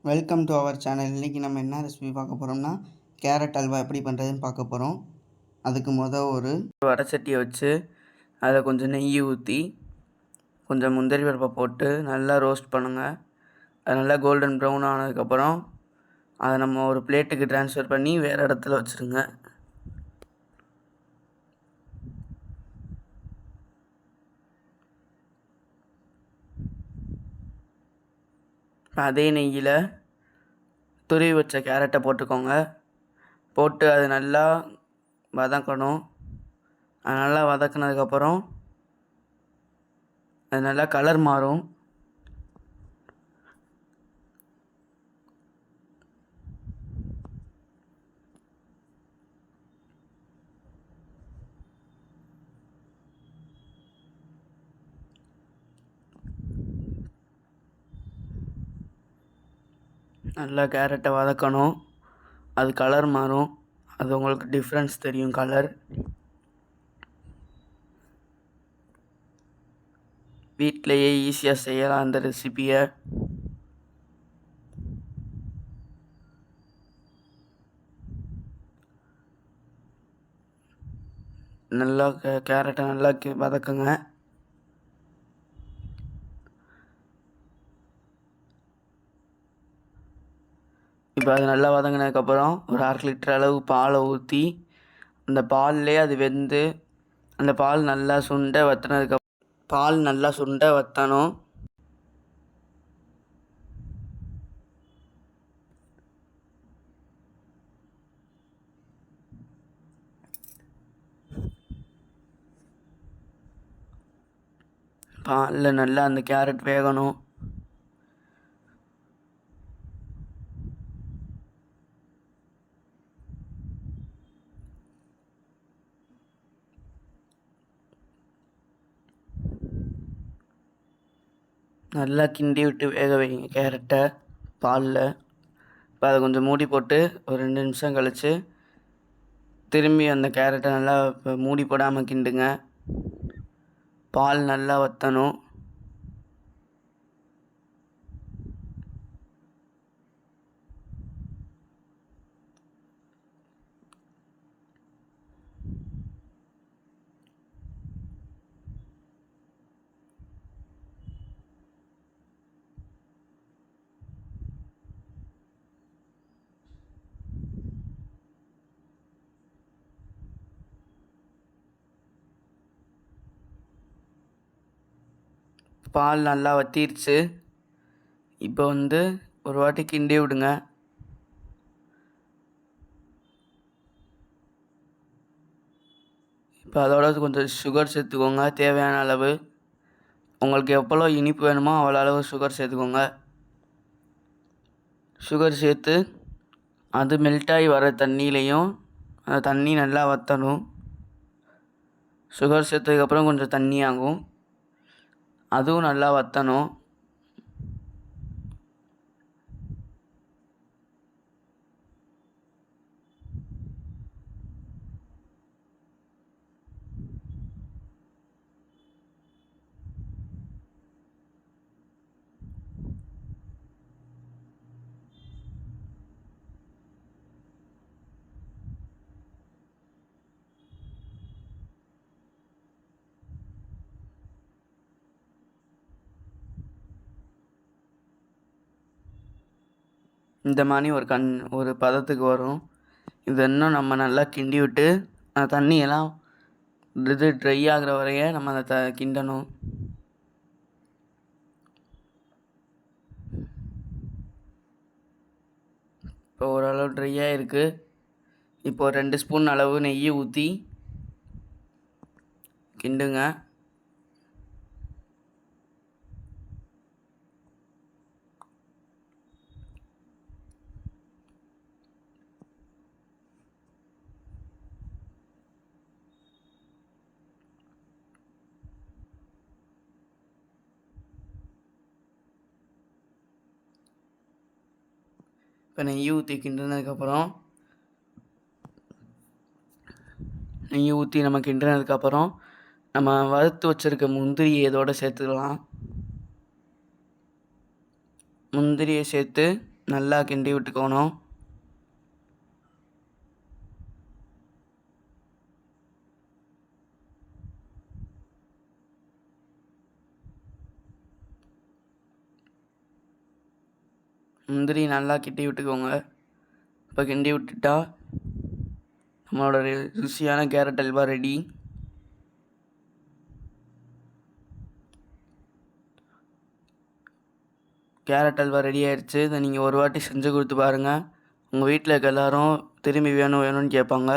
Welcome to our channel. இன்றைக்கி நம்ம என்ன ரெசிபி பார்க்க போகிறோம்னா கேரட் அல்வா எப்படி பண்ணுறதுன்னு பார்க்க போகிறோம். அதுக்கு ஒரு வடை சட்டியை வச்சு அதில் கொஞ்சம் நெய் ஊற்றி கொஞ்சம் முந்திரி பருப்பை போட்டு நல்லா ரோஸ்ட் பண்ணுங்கள். அது நல்லா கோல்டன் ப்ரௌன் ஆனதுக்கப்புறம் அதை நம்ம ஒரு பிளேட்டுக்கு ட்ரான்ஸ்ஃபர் பண்ணி வேறு இடத்துல வச்சுருங்க. அதே நெய்யில் துருவி வச்ச கேரட்டை போட்டுக்கோங்க. போட்டு அது நல்லா வதக்கணும். அது நல்லா வதக்குனதுக்கப்புறம் அது நல்லா கலர் மாறும். நல்லா கேரட்டை வதக்கணும். அது கலர் மாறும். அது உங்களுக்கு டிஃப்ரென்ஸ் தெரியும் கலர். வீட்டிலையே ஈஸியாக செய்யலாம் அந்த ரெசிபியை. நல்லா கேரட்டை நல்லா வதக்குங்க. இப்போ அது நல்லா வதங்கினதுக்கப்புறம் ஒரு 1/2 லிட்டர் அளவு பாலை ஊற்றி அந்த பால்லே அது வெந்து அந்த பால் நல்லா சுண்ட வற்றணும். பாலில் நல்லா அந்த கேரட் வேகணும். நல்லா கிண்டி விட்டு வேக வைங்க கேரட்டை பாலில். இப்போ அதை கொஞ்சம் மூடி போட்டு ஒரு 2 நிமிஷம் கழித்து திரும்பி அந்த கேரட்டை நல்லா மூடி போடாமல் கிண்டுங்க. பால் நல்லா வற்றணும். பால் நல்லா வற்றிருச்சு. இப்போ ஒரு வாட்டி கிண்டி விடுங்க. இப்போ அதோட கொஞ்சம் சுகர் சேர்த்துக்கோங்க தேவையான அளவு. உங்களுக்கு எவ்வளோ இனிப்பு வேணுமோ அவ்வளோ அளவு சுகர் சேர்த்துக்கோங்க. சுகர் சேர்த்து அது மெல்ட்டாகி வர தண்ணியிலையும் அந்த தண்ணி நல்லா வற்றணும். சுகர் சேர்த்ததுக்கப்புறம் கொஞ்சம் தண்ணி ஆகும். அதுவும் நல்லா வற்றணும். இந்த மாதிரி ஒரு பதத்துக்கு வரும். இது இன்னும் நம்ம நல்லா கிண்டி விட்டு அந்த தண்ணியெல்லாம் ட்ரை ஆகிற வரைய நம்ம அதை கிண்டணும். இப்போ ஓரளவு ட்ரையாக இருக்குது. இப்போ 2 ஸ்பூன் அளவு நெய் ஊற்றி கிண்டுங்க. இப்போ நெய் ஊற்றி கிண்டினதுக்கப்புறம் நம்ம வறுத்து வச்சுருக்க முந்திரியை இதோடு சேர்த்துக்கலாம். முந்திரியை சேர்த்து நல்லா கிண்டி விட்டுக்கணும். முந்திரி நல்லா கிண்டி விட்டுக்கோங்க. இப்போ கிண்டி விட்டுட்டா நம்மளோட ருசியான carrot halwa ready. Carrot halwa ready ஆயிடுச்சு. இதை நீங்கள் ஒரு வாட்டி செஞ்சு கொடுத்து பாருங்கள். உங்கள் வீட்டில் இருக்க எல்லோரும் திரும்பி வேணும் வேணும்னு கேட்பாங்க.